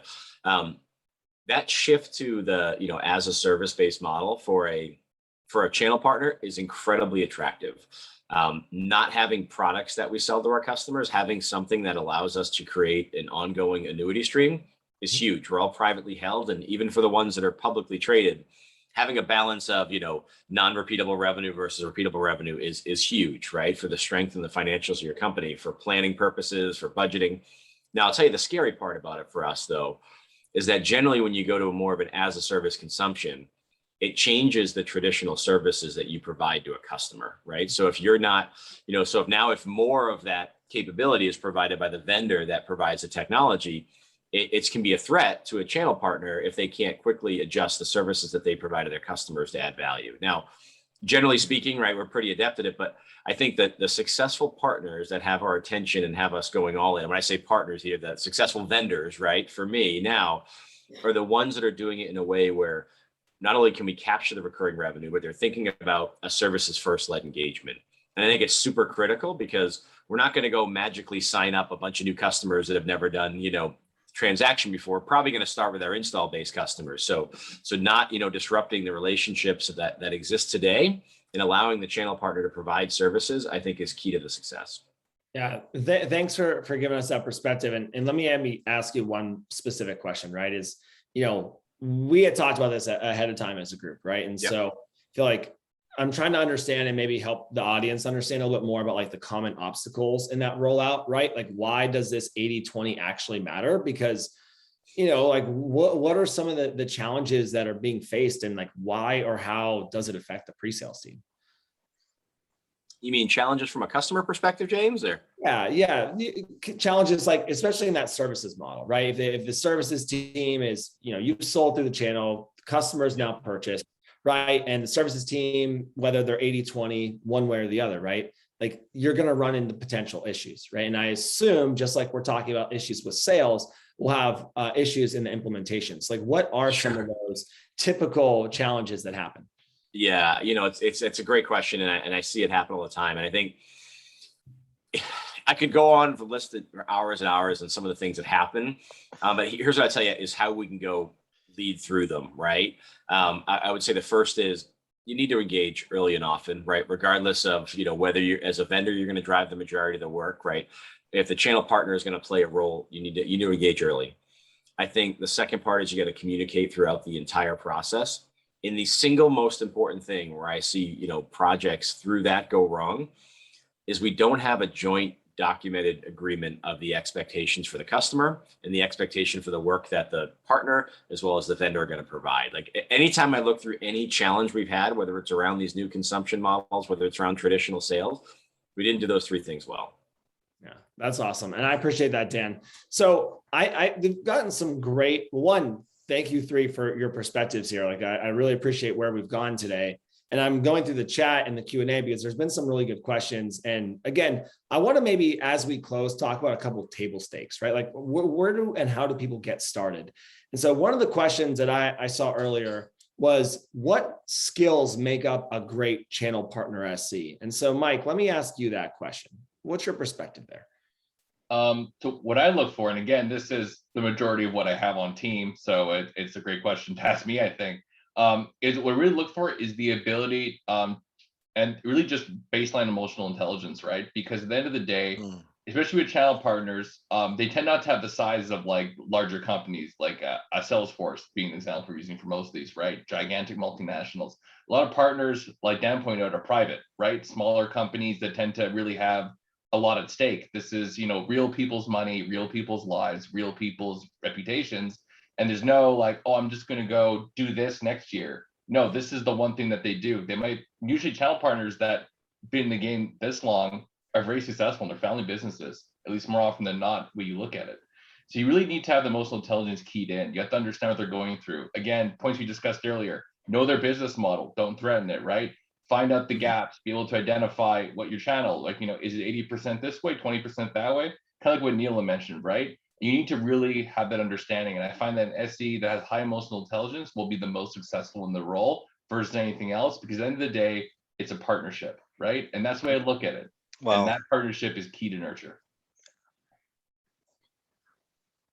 that shift to the, as a service based model for a channel partner is incredibly attractive. Not having products that we sell to our customers, having something that allows us to create an ongoing annuity stream is huge. We're all privately held, and even for the ones that are publicly traded, having a balance of non-repeatable revenue versus repeatable revenue is huge, right? For the strength and the financials of your company, for planning purposes, for budgeting. Now, I'll tell you the scary part about it for us, though, is that generally when you go to a more of an as a service consumption, it changes the traditional services that you provide to a customer, right? So if you're not, if more of that capability is provided by the vendor that provides the technology, it can be a threat to a channel partner if they can't quickly adjust the services that they provide to their customers to add value. Now, generally speaking, right, we're pretty adept at it, but I think that the successful partners that have our attention and have us going all in, when I say partners here, the successful vendors, right, for me now, are the ones that are doing it in a way where not only can we capture the recurring revenue, but they're thinking about a services first led engagement. And I think it's super critical because we're not going to go magically sign up a bunch of new customers that have never done, transaction before. Probably going to start with our install based customers. So not, disrupting the relationships that exist today and allowing the channel partner to provide services, I think is key to the success. Yeah, thanks for giving us that perspective. And let me ask you one specific question, right? Is, we had talked about this ahead of time as a group, right? And so I feel like I'm trying to understand and maybe help the audience understand a little bit more about like the common obstacles in that rollout, right? Like, why does this 80-20 actually matter? Because, like what are some of the challenges that are being faced, and like why or how does it affect the pre-sales team? You mean challenges from a customer perspective, James? Or yeah, challenges like especially in that services model, right? If the services team is, you've sold through the channel, customers now purchased, right? And the services team, whether they're 80-20, one way or the other, right? Like you're going to run into potential issues, right? And I assume just like we're talking about issues with sales, we'll have issues in the implementations. Like what are some of those typical challenges that happen? Yeah, it's a great question, and I see it happen all the time. And I think I could go on for listed for hours and hours and some of the things that happen. But here's what I tell you is how we can go lead through them, right? I would say the first is you need to engage early and often, right? Regardless of, whether you're as a vendor, you're going to drive the majority of the work, right? If the channel partner is going to play a role, you need to engage early. I think the second part is you got to communicate throughout the entire process. And the single most important thing where I see, projects through that go wrong is we don't have a joint documented agreement of the expectations for the customer and the expectation for the work that the partner as well as the vendor are going to provide. Like anytime I look through any challenge we've had, whether it's around these new consumption models, whether it's around traditional sales, we didn't do those three things well. Yeah, that's awesome. And I appreciate that, Dan. So we've gotten some great thank you for your perspectives here. Like I really appreciate where we've gone today. And I'm going through the chat and the Q&A because there's been some really good questions. And again, I want to maybe, as we close, talk about a couple of table stakes, right? Like where do and how do people get started? And so one of the questions that I saw earlier was, what skills make up a great channel partner SC? And so Mike, let me ask you that question. What's your perspective there? So what I look for, and again, this is the majority of what I have on team, so it's a great question to ask me, I think, is what we really look for is the ability and really just baseline emotional intelligence, right? Because at the end of the day, especially with channel partners, they tend not to have the size of like larger companies, like a Salesforce being an example we're using for most of these, right? Gigantic multinationals. A lot of partners, like Dan pointed out, are private, right? Smaller companies that tend to really have a lot at stake. This is, real people's money, real people's lives, real people's reputations. And there's no like, oh, I'm just going to go do this next year. No, this is the one thing that they do. They might, usually channel partners that been in the game this long are very successful in their family businesses, at least more often than not, when you look at it. So you really need to have the emotional intelligence keyed in. You have to understand what they're going through. Again, points we discussed earlier, know their business model, don't threaten it, right? find out the gaps, be able to identify what your channel, like, is it 80% this way, 20% that way? Kind of like what Neal mentioned, right? You need to really have that understanding. And I find that an SE that has high emotional intelligence will be the most successful in the role versus anything else, because at the end of the day, it's a partnership, right? And that's the way I look at it. Wow. And that partnership is key to nurture.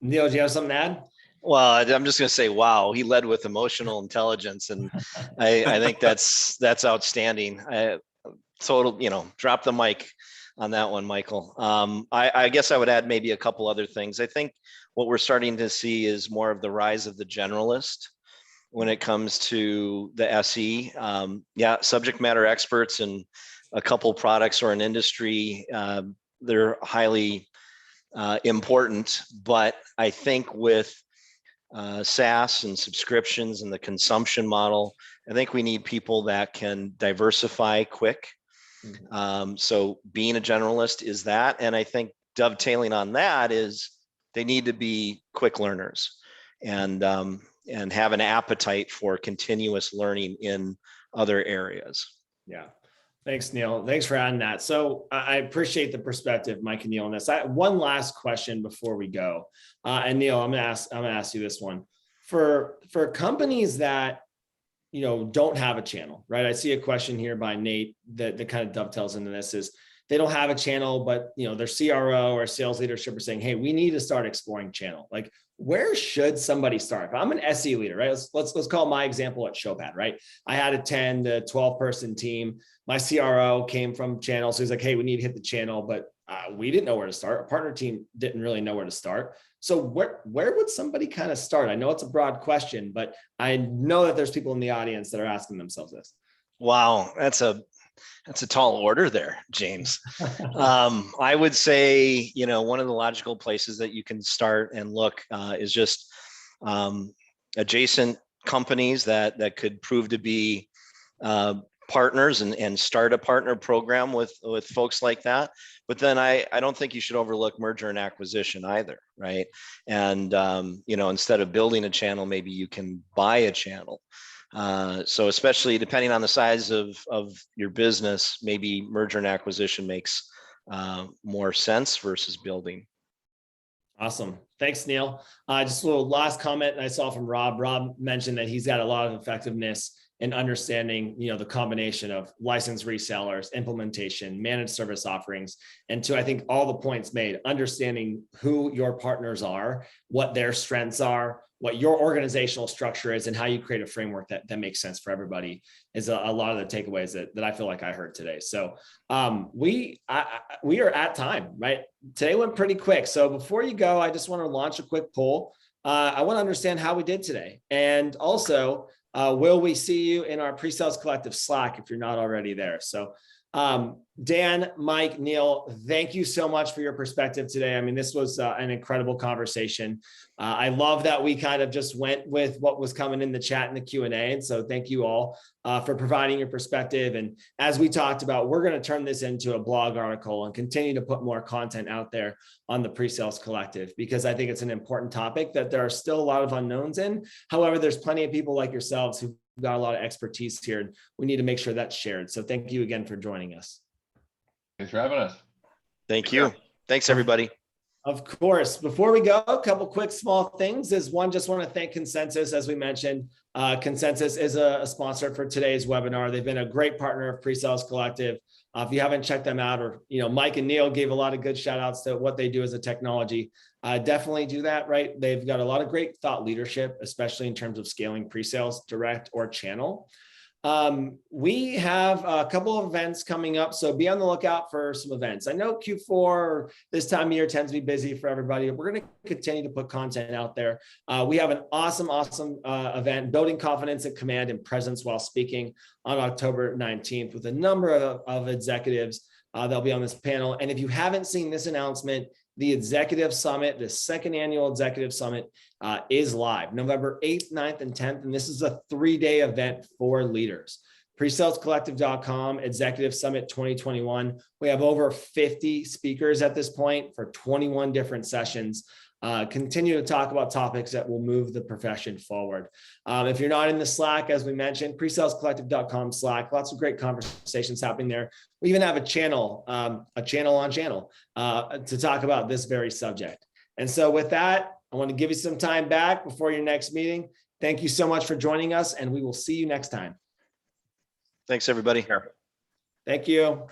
Neal, do you have something to add? Well, I'm just going to say, wow, he led with emotional intelligence. And I think that's outstanding. Drop the mic on that one, Michael. I guess I would add maybe a couple other things. I think what we're starting to see is more of the rise of the generalist when it comes to the SE. Subject matter experts in a couple products or an industry, they're highly important, but I think with SaaS and subscriptions and the consumption model, I think we need people that can diversify quick. So being a generalist is that, and I think dovetailing on that is they need to be quick learners and have an appetite for continuous learning in other areas. Yeah. Thanks, Neal. Thanks for adding that. So I appreciate the perspective, Mike and Neal, on this. One last question before we go. And Neal, I'm gonna ask you this one. For companies that don't have a channel, right? I see a question here by Nate that kind of dovetails into this is they don't have a channel, but their CRO or sales leadership are saying, hey, we need to start exploring channel. Like, where should somebody start? If I'm an SE leader, right? Let's call my example at Showpad, right? I had a 10 to 12 person team. My CRO came from channel. So he's like, hey, we need to hit the channel, but we didn't know where to start. Our partner team didn't really know where to start. So where would somebody kind of start? I know it's a broad question, but I know that there's people in the audience that are asking themselves this. Wow, that's a tall order there, James. I would say, one of the logical places that you can start and look is just adjacent companies that could prove to be partners and start a partner program with folks like that. But then I don't think you should overlook merger and acquisition either, right? And instead of building a channel, maybe you can buy a channel. So especially depending on the size of your business, maybe merger and acquisition makes more sense versus building. Awesome. Thanks, Neal. Just a little last comment I saw from Rob. Rob mentioned that he's got a lot of effectiveness in understanding, the combination of licensed resellers, implementation, managed service offerings, and to, I think, all the points made, understanding who your partners are, what their strengths are, what your organizational structure is, and how you create a framework that makes sense for everybody is a lot of the takeaways that I feel like I heard today. So we are at time, right? Today went pretty quick. So before you go, I just want to launch a quick poll. I want to understand how we did today. And also, will we see you in our PreSales Collective Slack if you're not already there? So Dan, Mike, Neal, thank you so much for your perspective today. I mean, this was an incredible conversation. I love that we kind of just went with what was coming in the chat and the Q&A. And so thank you all for providing your perspective. And as we talked about, we're going to turn this into a blog article and continue to put more content out there on the PreSales Collective, because I think it's an important topic that there are still a lot of unknowns in. However, there's plenty of people like yourselves who've got a lot of expertise here, and we need to make sure that's shared. So thank you again for joining us. Thanks for having us. Thank you. Thanks, everybody. Of course. Before we go, a couple quick small things is one, just want to thank Consensus. As we mentioned, Consensus is a sponsor for today's webinar. They've been a great partner of PreSales Collective. If you haven't checked them out, or, Mike and Neal gave a lot of good shout outs to what they do as a technology. Definitely do that, right? They've got a lot of great thought leadership, especially in terms of scaling pre-sales direct or channel. We have a couple of events coming up, so be on the lookout for some events. I know Q4 this time of year tends to be busy for everybody. We're going to continue to put content out there. We have an awesome event, Building Confidence and Command and Presence While Speaking, on October 19th with a number of executives that'll be on this panel. And if you haven't seen this announcement, the Executive Summit, the second annual Executive Summit is live November 8th, 9th, and 10th. And this is a 3-day event for leaders. PreSalesCollective.com, Executive Summit 2021. We have over 50 speakers at this point for 21 different sessions. continue to talk about topics that will move the profession forward. If you're not in the Slack, as we mentioned, presalescollective.com Slack, lots of great conversations happening there. We even have a channel on channel to talk about this very subject. And so with that, I want to give you some time back before your next meeting. Thank you so much for joining us, and we will see you next time. Thanks, everybody. Thank you.